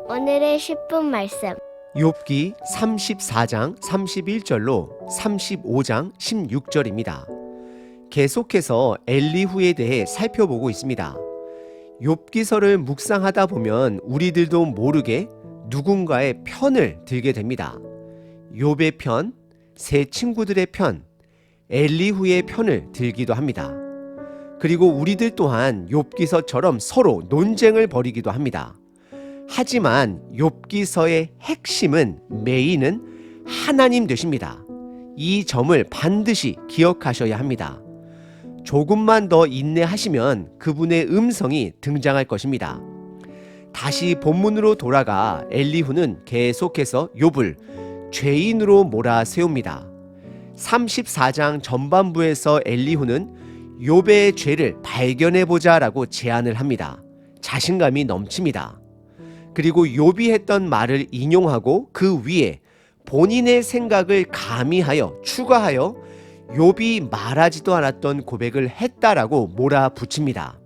오늘의 10분 말씀. 욥기 34장 31절로 35장 16절입니다. 계속해서 엘리후에 대해 살펴보고 있습니다. 욥기서를 묵상하다 보면 우리들도 모르게 누군가의 편을 들게 됩니다. 욥의 편, 세 친구들의 편, 엘리후의 편을 들기도 합니다. 그리고 우리들 또한 욥기서처럼 서로 논쟁을 벌이기도 합니다. 하지만 욥기서의 핵심은, 메인은 하나님 되십니다. 이 점을 반드시 기억하셔야 합니다. 조금만 더 인내하시면 그분의 음성이 등장할 것입니다. 다시 본문으로 돌아가 엘리후는 계속해서 욥을 죄인으로 몰아세웁니다. 34장 전반부에서 엘리후는 욥의 죄를 발견해보자 라고 제안을 합니다. 자신감이 넘칩니다. 그리고 욥이 했던 말을 인용하고 그 위에 본인의 생각을 가미하여 추가하여 욥이 말하지도 않았던 고백을 했다라고 몰아붙입니다.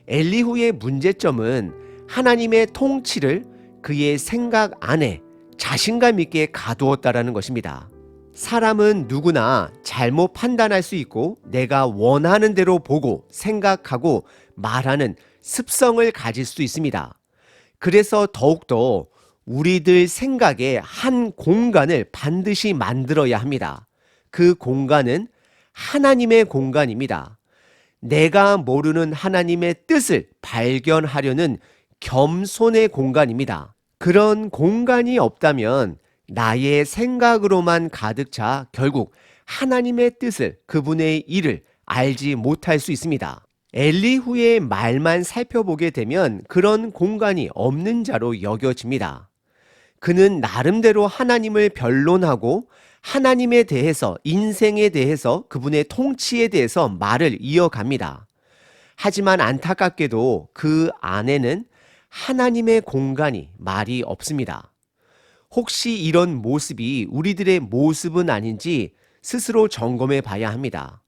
엘리후의 문제점은 하나님의 통치를 그의 생각 안에 자신감 있게 가두었다라는 것입니다. 사람은 누구나 잘못 판단할 수 있고 내가 원하는 대로 보고 생각하고 말하는 습성을 가질 수 있습니다. 그래서 더욱더 우리들 생각에 한 공간을 반드시 만들어야 합니다. 그 공간은 하나님의 공간입니다. 내가 모르는 하나님의 뜻을 발견하려는 겸손의 공간입니다. 그런 공간이 없다면 나의 생각으로만 가득 차 결국 하나님의 뜻을, 그분의 일을 알지 못할 수 있습니다. 엘리후의 말만 살펴보게 되면 그런 공간이 없는 자로 여겨집니다. 그는 나름대로 하나님을 변론하고 하나님에 대해서, 인생에 대해서, 그분의 통치에 대해서 말을 이어갑니다. 하지만 안타깝게도 그 안에는 하나님의 공간이 말이 없습니다. 혹시 이런 모습이 우리들의 모습은 아닌지 스스로 점검해 봐야 합니다.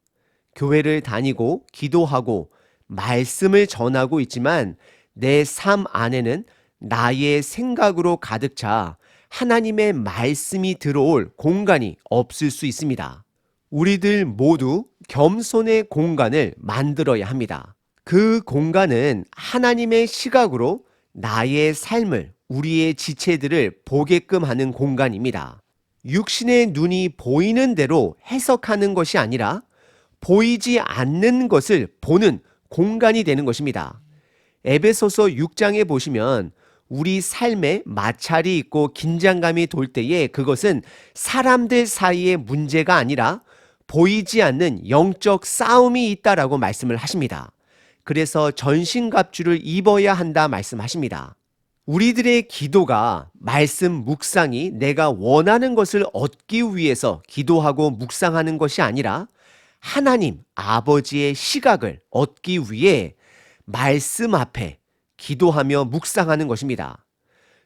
교회를 다니고 기도하고 말씀을 전하고 있지만 내 삶 안에는 나의 생각으로 가득 차 하나님의 말씀이 들어올 공간이 없을 수 있습니다. 우리들 모두 겸손의 공간을 만들어야 합니다. 그 공간은 하나님의 시각으로 나의 삶을, 우리의 지체들을 보게끔 하는 공간입니다. 육신의 눈이 보이는 대로 해석하는 것이 아니라 보이지 않는 것을 보는 공간이 되는 것입니다. 에베소서 6장에 보시면 우리 삶에 마찰이 있고 긴장감이 돌 때에 그것은 사람들 사이의 문제가 아니라 보이지 않는 영적 싸움이 있다라고 말씀을 하십니다. 그래서 전신갑주를 입어야 한다 말씀하십니다. 우리들의 기도가, 말씀 묵상이 내가 원하는 것을 얻기 위해서 기도하고 묵상하는 것이 아니라 하나님 아버지의 시각을 얻기 위해 말씀 앞에 기도하며 묵상하는 것입니다.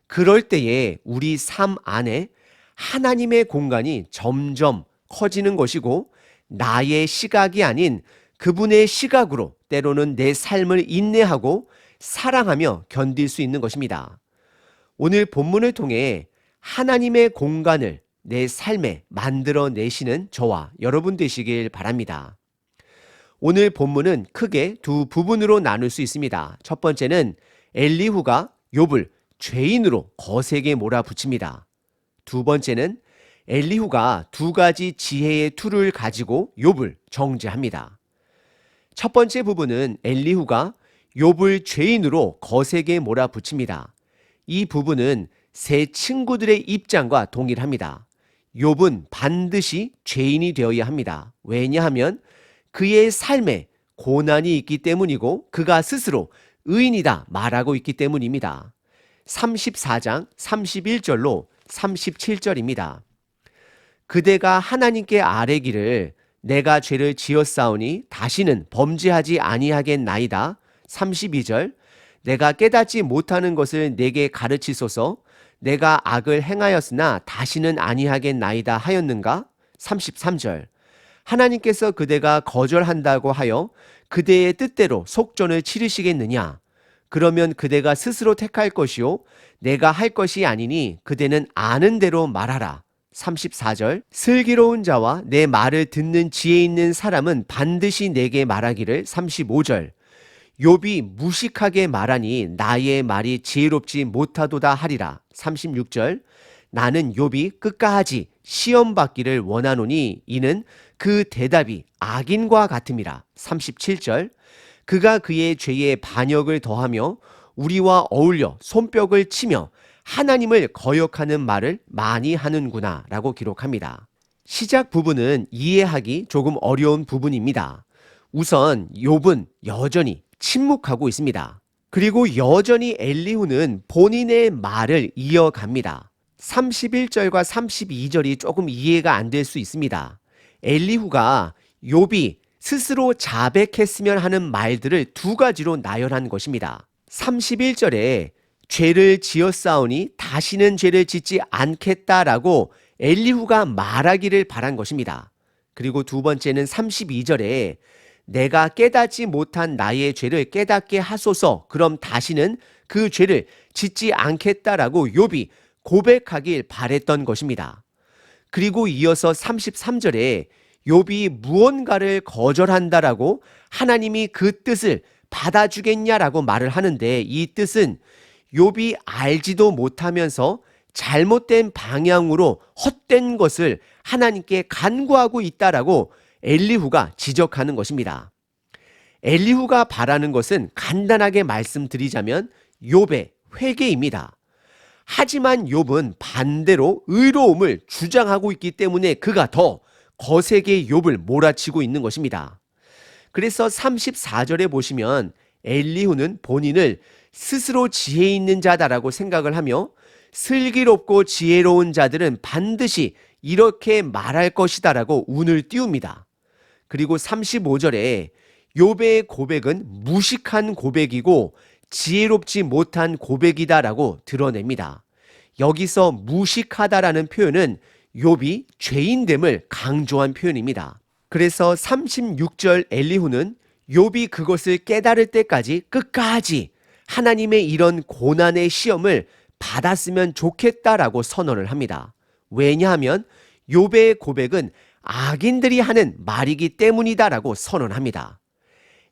그럴 때에 우리 삶 안에 하나님의 공간이 점점 커지는 것이고 나의 시각이 아닌 그분의 시각으로 때로는 내 삶을 인내하고 사랑하며 견딜 수 있는 것입니다. 오늘 본문을 통해 하나님의 공간을 내 삶에 만들어내시는 저와 여러분 되시길 바랍니다. 오늘 본문은 크게 두 부분으로 나눌 수 있습니다. 첫 번째는 엘리후가 욥을 죄인으로 거세게 몰아붙입니다. 두 번째는 엘리후가 두 가지 지혜의 툴을 가지고 욥을 정죄합니다. 첫 번째 부분은 엘리후가 욥을 죄인으로 거세게 몰아붙입니다. 이 부분은 세 친구들의 입장과 동일합니다. 욥은 반드시 죄인이 되어야 합니다. 왜냐하면 그의 삶에 고난이 있기 때문이고 그가 스스로 의인이다 말하고 있기 때문입니다. 34장 31절로 37절입니다. 그대가 하나님께 아뢰기를 내가 죄를 지었사오니 다시는 범죄하지 아니하겠나이다. 32절 내가 깨닫지 못하는 것을 내게 가르치소서. 내가 악을 행하였으나 다시는 아니하겠나이다 하였는가? 33절 하나님께서 그대가 거절한다고 하여 그대의 뜻대로 속전을 치르시겠느냐? 그러면 그대가 스스로 택할 것이요 내가 할 것이 아니니 그대는 아는 대로 말하라. 34절 슬기로운 자와 내 말을 듣는 지혜 있는 사람은 반드시 내게 말하기를. 35절 욥이 무식하게 말하니 나의 말이 지혜롭지 못하도다 하리라. 36절 나는 욥이 끝까지 시험 받기를 원하노니 이는 그 대답이 악인과 같음이라. 37절 그가 그의 죄에 반역을 더하며 우리와 어울려 손뼉을 치며 하나님을 거역하는 말을 많이 하는구나 라고 기록합니다. 시작 부분은 이해하기 조금 어려운 부분입니다. 우선 욥은 여전히 침묵하고 있습니다. 그리고 여전히 엘리후는 본인의 말을 이어갑니다. 31절과 32절이 조금 이해가 안 될 수 있습니다. 엘리후가 욥이 스스로 자백했으면 하는 말들을 두 가지로 나열한 것입니다. 31절에 죄를 지었사오니 다시는 죄를 짓지 않겠다라고 엘리후가 말하기를 바란 것입니다. 그리고 두 번째는 32절에 내가 깨닫지 못한 나의 죄를 깨닫게 하소서 그럼 다시는 그 죄를 짓지 않겠다라고 욥이 고백하길 바랬던 것입니다. 그리고 이어서 33절에 욥이 무언가를 거절한다라고 하나님이 그 뜻을 받아주겠냐라고 말을 하는데 이 뜻은 욥이 알지도 못하면서 잘못된 방향으로 헛된 것을 하나님께 간구하고 있다라고 엘리후가 지적하는 것입니다. 엘리후가 바라는 것은 간단하게 말씀드리자면 욥의 회개입니다. 하지만 욥은 반대로 의로움을 주장하고 있기 때문에 그가 더 거세게 욥을 몰아치고 있는 것입니다. 그래서 34절에 보시면 엘리후는 본인을 스스로 지혜 있는 자다라고 생각을 하며 슬기롭고 지혜로운 자들은 반드시 이렇게 말할 것이다라고 운을 띄웁니다. 그리고 35절에 욥의 고백은 무식한 고백이고 지혜롭지 못한 고백이다라고 드러냅니다. 여기서 무식하다라는 표현은 욥이 죄인됨을 강조한 표현입니다. 그래서 36절 엘리후는 욥이 그것을 깨달을 때까지 끝까지 하나님의 이런 고난의 시험을 받았으면 좋겠다라고 선언을 합니다. 왜냐하면 욥의 고백은 악인들이 하는 말이기 때문이다라고 선언합니다.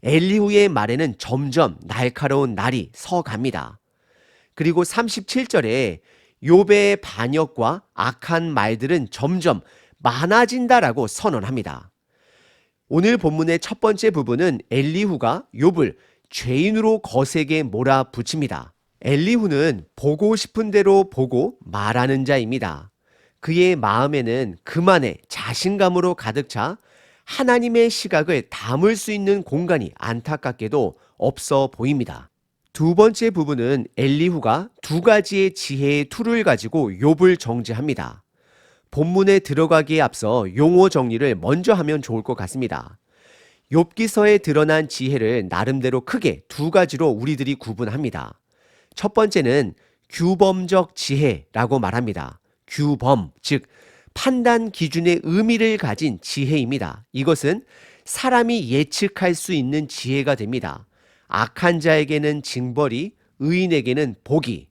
엘리후의 말에는 점점 날카로운 날이 서갑니다. 그리고 37절에 욥의 반역과 악한 말들은 점점 많아진다라고 선언합니다. 오늘 본문의 첫 번째 부분은 엘리후가 욥을 죄인으로 거세게 몰아붙입니다. 엘리후는 보고 싶은 대로 보고 말하는 자입니다. 그의 마음에는 그만의 자신감으로 가득 차 하나님의 시각을 담을 수 있는 공간이 안타깝게도 없어 보입니다. 두 번째 부분은 엘리후가 두 가지의 지혜의 툴을 가지고 욥을 정죄합니다. 본문에 들어가기에 앞서 용어 정리를 먼저 하면 좋을 것 같습니다. 욥기서에 드러난 지혜를 나름대로 크게 두 가지로 우리들이 구분합니다. 첫 번째는 규범적 지혜라고 말합니다. 규범, 즉 판단 기준의 의미를 가진 지혜입니다. 이것은 사람이 예측할 수 있는 지혜가 됩니다. 악한 자에게는 징벌이, 의인에게는 복이.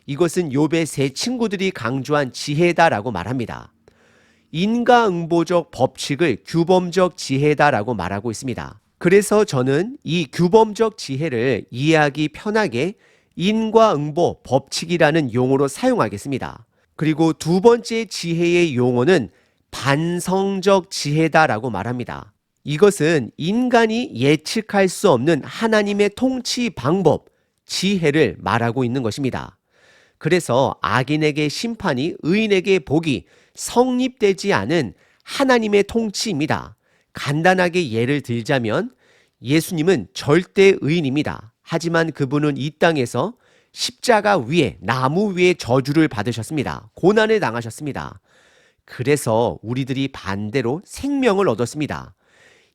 이것은 욥의 세 친구들이 강조한 지혜다라고 말합니다. 인과응보적 법칙을 규범적 지혜다라고 말하고 있습니다. 그래서 저는 이 규범적 지혜를 이해하기 편하게 인과응보 법칙이라는 용어로 사용하겠습니다. 그리고 두 번째 지혜의 용어는 반성적 지혜다라고 말합니다. 이것은 인간이 예측할 수 없는 하나님의 통치 방법, 지혜를 말하고 있는 것입니다. 그래서 악인에게 심판이, 의인에게 복이 성립되지 않은 하나님의 통치입니다. 간단하게 예를 들자면 예수님은 절대 의인입니다. 하지만 그분은 이 땅에서 십자가 위에, 나무 위에 저주를 받으셨습니다. 고난을 당하셨습니다. 그래서 우리들이 반대로 생명을 얻었습니다.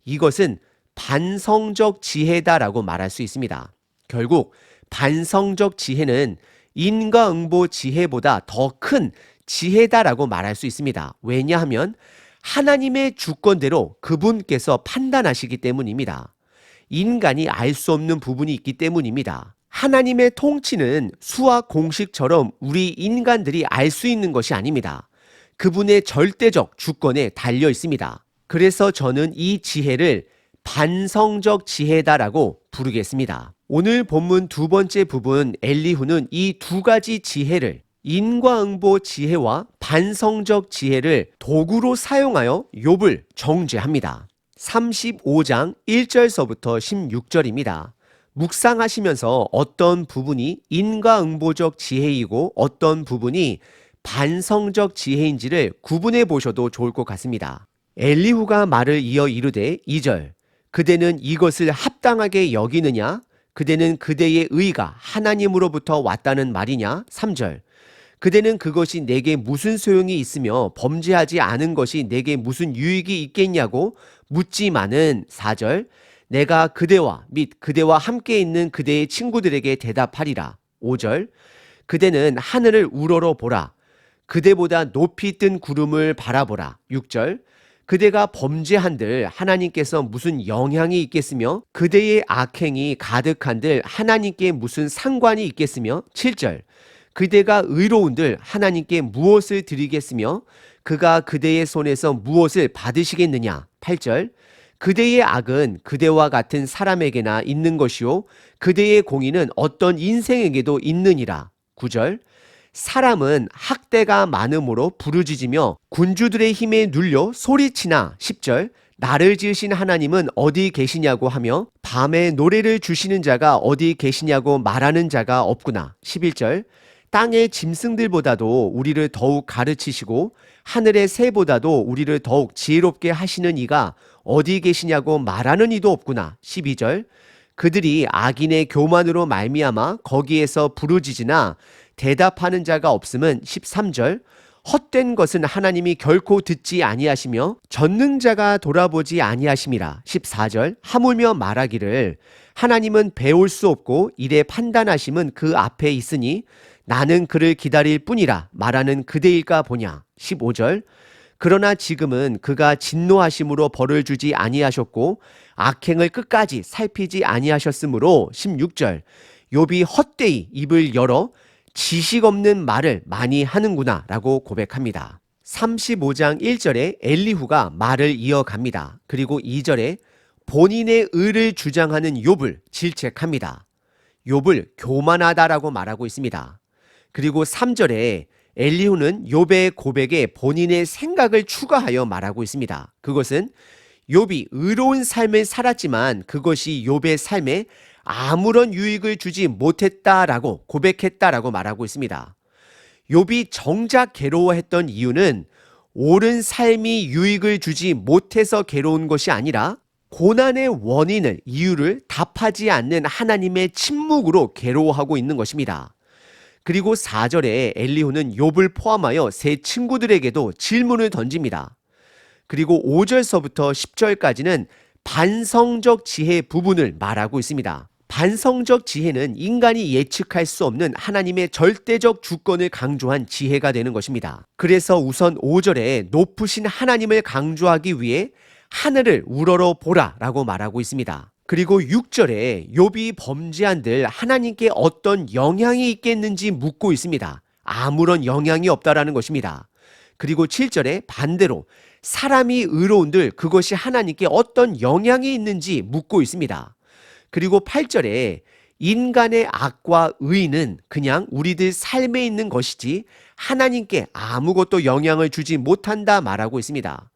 이것은 반성적 지혜다라고 말할 수 있습니다. 결국 반성적 지혜는 인과응보 지혜보다 더 큰 지혜다라고 말할 수 있습니다. 왜냐하면 하나님의 주권대로 그분께서 판단하시기 때문입니다. 인간이 알 수 없는 부분이 있기 때문입니다. 하나님의 통치는 수학 공식처럼 우리 인간들이 알 수 있는 것이 아닙니다. 그분의 절대적 주권에 달려 있습니다. 그래서 저는 이 지혜를 반성적 지혜다라고 부르겠습니다. 오늘 본문 두 번째 부분 엘리후는 이 두 가지 지혜를 인과응보 지혜와 반성적 지혜를 도구로 사용하여 욥을 정죄합니다. 35장 1절서부터 16절입니다. 묵상하시면서 어떤 부분이 인과응보적 지혜이고 어떤 부분이 반성적 지혜인지를 구분해 보셔도 좋을 것 같습니다. 엘리후가 말을 이어 이르되 2절 그대는 이것을 합당하게 여기느냐? 그대는 그대의 의가 하나님으로부터 왔다는 말이냐? 3절 그대는 그것이 내게 무슨 소용이 있으며 범죄하지 않은 것이 내게 무슨 유익이 있겠냐고 묻지만은 4절 내가 그대와 및 그대와 함께 있는 그대의 친구들에게 대답하리라. 5절 그대는 하늘을 우러러 보라. 그대보다 높이 뜬 구름을 바라보라. 6절 그대가 범죄한들 하나님께서 무슨 영향이 있겠으며 그대의 악행이 가득한들 하나님께 무슨 상관이 있겠으며 7절 그대가 의로운들 하나님께 무엇을 드리겠으며 그가 그대의 손에서 무엇을 받으시겠느냐. 8절 그대의 악은 그대와 같은 사람에게나 있는 것이요 그대의 공의는 어떤 인생에게도 있느니라. 9절 사람은 학대가 많음으로 부르짖으며 군주들의 힘에 눌려 소리치나. 10절 나를 지으신 하나님은 어디 계시냐고 하며 밤에 노래를 주시는 자가 어디 계시냐고 말하는 자가 없구나. 11절 땅의 짐승들보다도 우리를 더욱 가르치시고 하늘의 새보다도 우리를 더욱 지혜롭게 하시는 이가 어디 계시냐고 말하는 이도 없구나. 12절 그들이 악인의 교만으로 말미암아 거기에서 부르짖으나 대답하는 자가 없음은 13절 헛된 것은 하나님이 결코 듣지 아니하시며 전능자가 돌아보지 아니하심이라. 14절 하물며 말하기를 하나님은 배울 수 없고 이래 판단하심은 그 앞에 있으니 나는 그를 기다릴 뿐이라 말하는 그대일까 보냐. 15절 그러나 지금은 그가 진노하심으로 벌을 주지 아니하셨고 악행을 끝까지 살피지 아니하셨으므로 16절 욥이 헛되이 입을 열어 지식 없는 말을 많이 하는구나 라고 고백합니다. 35장 1절에 엘리후가 말을 이어갑니다. 그리고 2절에 본인의 의를 주장하는 욥을 질책합니다. 욥을 교만하다라고 말하고 있습니다. 그리고 3절에 엘리후는 욥의 고백에 본인의 생각을 추가하여 말하고 있습니다. 그것은 욥이 의로운 삶을 살았지만 그것이 욥의 삶에 아무런 유익을 주지 못했다라고 고백했다라고 말하고 있습니다. 욥이 정작 괴로워했던 이유는 옳은 삶이 유익을 주지 못해서 괴로운 것이 아니라 고난의 원인을 이유를 답하지 않는 하나님의 침묵으로 괴로워하고 있는 것입니다. 그리고 4절에 엘리후는 욥을 포함하여 세 친구들에게도 질문을 던집니다. 그리고 5절서부터 10절까지는 반성적 지혜 부분을 말하고 있습니다. 반성적 지혜는 인간이 예측할 수 없는 하나님의 절대적 주권을 강조한 지혜가 되는 것입니다. 그래서 우선 5절에 높으신 하나님을 강조하기 위해 하늘을 우러러 보라 라고 말하고 있습니다. 그리고 6절에 욥이 범죄한들 하나님께 어떤 영향이 있겠는지 묻고 있습니다. 아무런 영향이 없다라는 것입니다. 그리고 7절에 반대로 사람이 의로운들 그것이 하나님께 어떤 영향이 있는지 묻고 있습니다. 그리고 8절에 인간의 악과 의는 그냥 우리들 삶에 있는 것이지 하나님께 아무것도 영향을 주지 못한다 말하고 있습니다.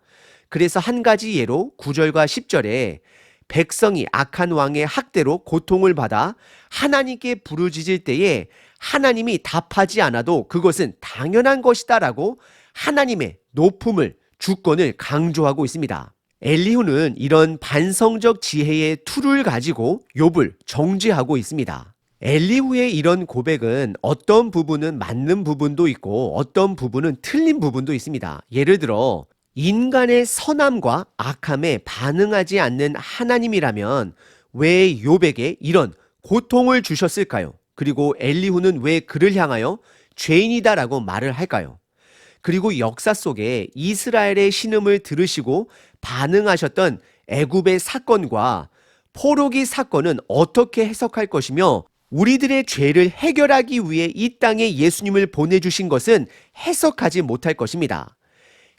그래서 한 가지 예로 9절과 10절에 백성이 악한 왕의 학대로 고통을 받아 하나님께 부르짖을 때에 하나님이 답하지 않아도 그것은 당연한 것이다라고 하나님의 높음을 주권을 강조하고 있습니다. 엘리후는 이런 반성적 지혜의 툴을 가지고 욥을 정죄하고 있습니다. 엘리후의 이런 고백은 어떤 부분은 맞는 부분도 있고 어떤 부분은 틀린 부분도 있습니다. 예를 들어 인간의 선함과 악함에 반응하지 않는 하나님이라면 왜 욥에게 이런 고통을 주셨을까요? 그리고 엘리후는 왜 그를 향하여 죄인이다라고 말을 할까요? 그리고 역사 속에 이스라엘의 신음을 들으시고 반응하셨던 애굽의 사건과 포로기 사건은 어떻게 해석할 것이며 우리들의 죄를 해결하기 위해 이 땅에 예수님을 보내주신 것은 해석하지 못할 것입니다.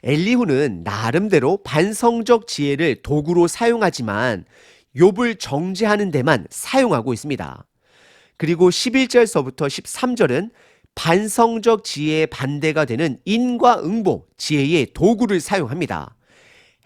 엘리후는 나름대로 반성적 지혜를 도구로 사용하지만 욥을 정죄하는 데만 사용하고 있습니다. 그리고 11절서부터 13절은 반성적 지혜의 반대가 되는 인과응보 지혜의 도구를 사용합니다.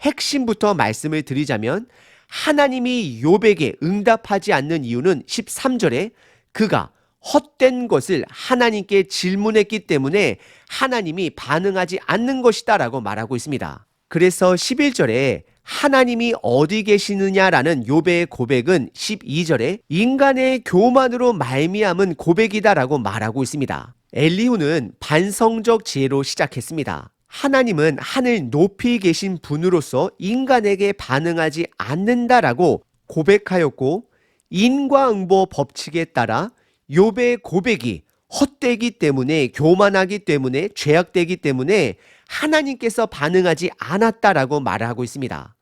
핵심부터 말씀을 드리자면 하나님이 욥에게 응답하지 않는 이유는 13절에 그가 헛된 것을 하나님께 질문했기 때문에 하나님이 반응하지 않는 것이다 라고 말하고 있습니다. 그래서 11절에 하나님이 어디 계시느냐라는 욥의 고백은 12절에 인간의 교만으로 말미암은 고백이다 라고 말하고 있습니다. 엘리후는 반성적 지혜로 시작했습니다. 하나님은 하늘 높이 계신 분으로서 인간에게 반응하지 않는다라고 고백하였고 인과응보 법칙에 따라 욥의 고백이 헛되기 때문에 교만하기 때문에 죄악되기 때문에 하나님께서 반응하지 않았다라고 말을 하고 있습니다.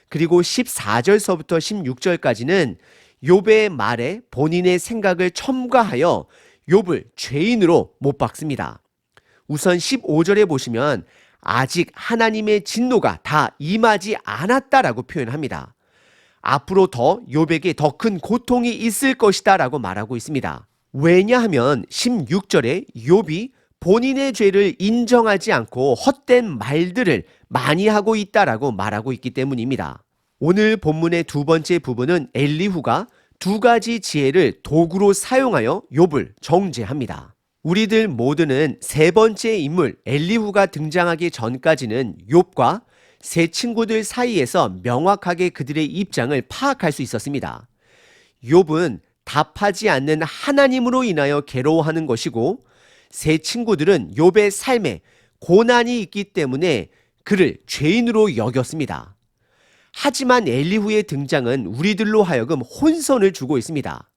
그리고 14절서부터 16절까지는 욥의 말에 본인의 생각을 첨가하여 욥을 죄인으로 못 박습니다. 우선 15절에 보시면 아직 하나님의 진노가 다 임하지 않았다라고 표현합니다. 앞으로 더 욥에게 더 큰 고통이 있을 것이다 라고 말하고 있습니다. 왜냐하면 16절에 욥이 본인의 죄를 인정하지 않고 헛된 말들을 많이 하고 있다라고 말하고 있기 때문입니다. 오늘 본문의 두 번째 부분은 엘리후가 두 가지 지혜를 도구로 사용하여 욥을 정죄합니다. 우리들 모두는 세 번째 인물 엘리후가 등장하기 전까지는 욥과 세 친구들 사이에서 명확하게 그들의 입장을 파악할 수 있었습니다. 욥은 답하지 않는 하나님으로 인하여 괴로워하는 것이고 세 친구들은 욥의 삶에 고난이 있기 때문에 그를 죄인으로 여겼습니다. 하지만 엘리후의 등장은 우리들로 하여금 혼선을 주고 있습니다.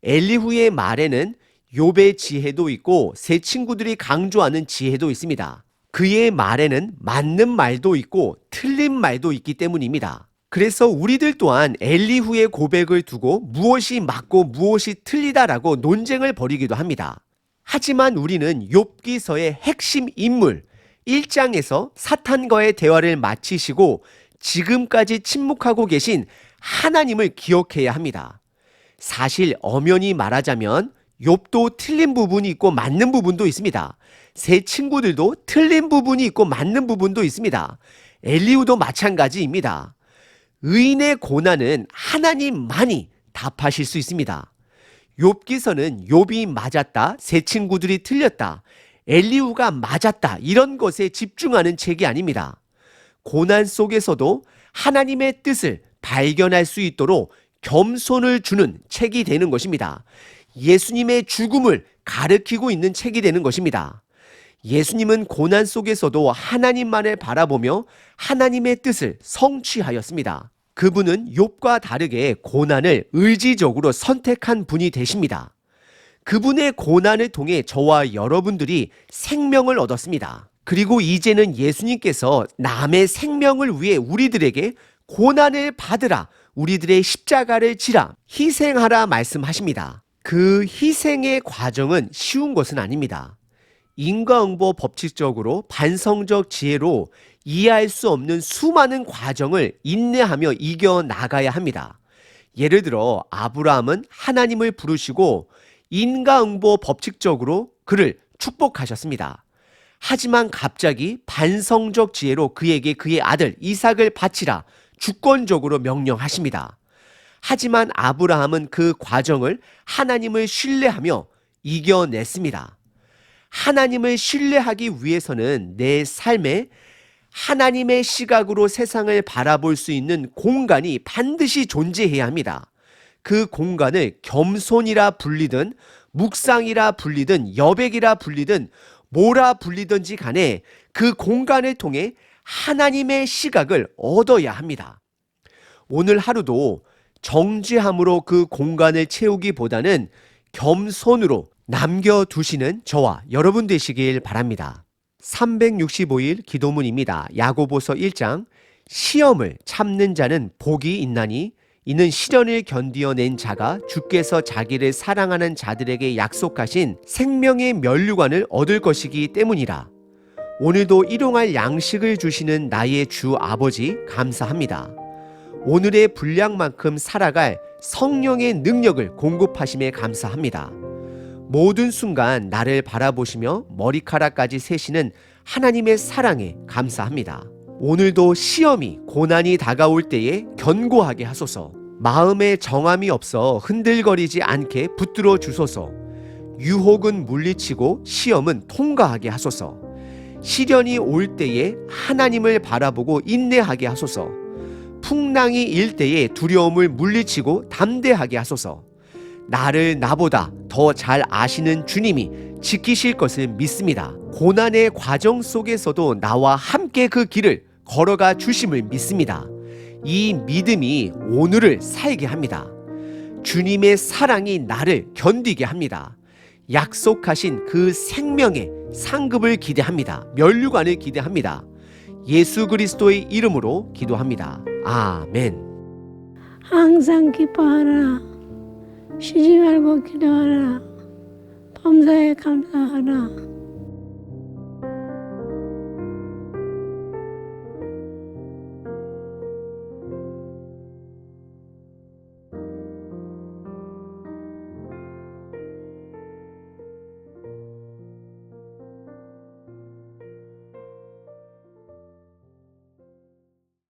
엘리후의 말에는 욥의 지혜도 있고 세 친구들이 강조하는 지혜도 있습니다. 그의 말에는 맞는 말도 있고 틀린 말도 있기 때문입니다. 그래서 우리들 또한 엘리후의 고백을 두고 무엇이 맞고 무엇이 틀리다라고 논쟁을 벌이기도 합니다. 하지만 우리는 욥기서의 핵심 인물 1장에서 사탄과의 대화를 마치시고 지금까지 침묵하고 계신 하나님을 기억해야 합니다. 사실 엄연히 말하자면 욥도 틀린 부분이 있고 맞는 부분도 있습니다. 세 친구들도 틀린 부분이 있고 맞는 부분도 있습니다. 엘리후도 마찬가지입니다. 의인의 고난은 하나님만이 답하실 수 있습니다. 욥기서는 욥이 맞았다, 세 친구들이 틀렸다, 엘리후가 맞았다 이런 것에 집중하는 책이 아닙니다. 고난 속에서도 하나님의 뜻을 발견할 수 있도록 겸손을 주는 책이 되는 것입니다. 예수님의 죽음을 가르치고 있는 책이 되는 것입니다. 예수님은 고난 속에서도 하나님만을 바라보며 하나님의 뜻을 성취하였습니다. 그분은 욥과 다르게 고난을 의지적으로 선택한 분이 되십니다. 그분의 고난을 통해 저와 여러분들이 생명을 얻었습니다. 그리고 이제는 예수님께서 남의 생명을 위해 우리들에게 고난을 받으라, 우리들의 십자가를 지라, 희생하라 말씀하십니다. 그 희생의 과정은 쉬운 것은 아닙니다. 인과응보 법칙적으로 반성적 지혜로 이해할 수 없는 수많은 과정을 인내하며 이겨나가야 합니다. 예를 들어 아브라함은 하나님을 부르시고 인과응보 법칙적으로 그를 축복하셨습니다. 하지만 갑자기 반성적 지혜로 그에게 그의 아들 이삭을 바치라 주권적으로 명령하십니다. 하지만 아브라함은 그 과정을 하나님을 신뢰하며 이겨냈습니다. 하나님을 신뢰하기 위해서는 내 삶에 하나님의 시각으로 세상을 바라볼 수 있는 공간이 반드시 존재해야 합니다. 그 공간을 겸손이라 불리든 묵상이라 불리든 여백이라 불리든 뭐라 불리든지 간에 그 공간을 통해 하나님의 시각을 얻어야 합니다. 오늘 하루도 정죄함으로 그 공간을 채우기보다는 겸손으로 남겨두시는 저와 여러분 되시길 바랍니다. 365일 기도문입니다. 야고보서 1장 시험을 참는 자는 복이 있나니 이는 시련을 견디어낸 자가 주께서 자기를 사랑하는 자들에게 약속하신 생명의 면류관을 얻을 것이기 때문이라. 오늘도 일용할 양식을 주시는 나의 주 아버지 감사합니다. 오늘의 분량만큼 살아갈 성령의 능력을 공급하심에 감사합니다. 모든 순간 나를 바라보시며 머리카락까지 세시는 하나님의 사랑에 감사합니다. 오늘도 시험이 고난이 다가올 때에 견고하게 하소서. 마음에 정함이 없어 흔들거리지 않게 붙들어 주소서. 유혹은 물리치고 시험은 통과하게 하소서. 시련이 올 때에 하나님을 바라보고 인내하게 하소서. 풍랑이 일 때에 두려움을 물리치고 담대하게 하소서. 나를 나보다 더 잘 아시는 주님이 지키실 것을 믿습니다. 고난의 과정 속에서도 나와 함께 그 길을 걸어가 주심을 믿습니다. 이 믿음이 오늘을 살게 합니다. 주님의 사랑이 나를 견디게 합니다. 약속하신 그 생명의 상급을 기대합니다. 면류관을 기대합니다. 예수 그리스도의 이름으로 기도합니다. 아멘. 항상 기뻐하라. 쉬지 말고 기도하라. 범사에 감사하라.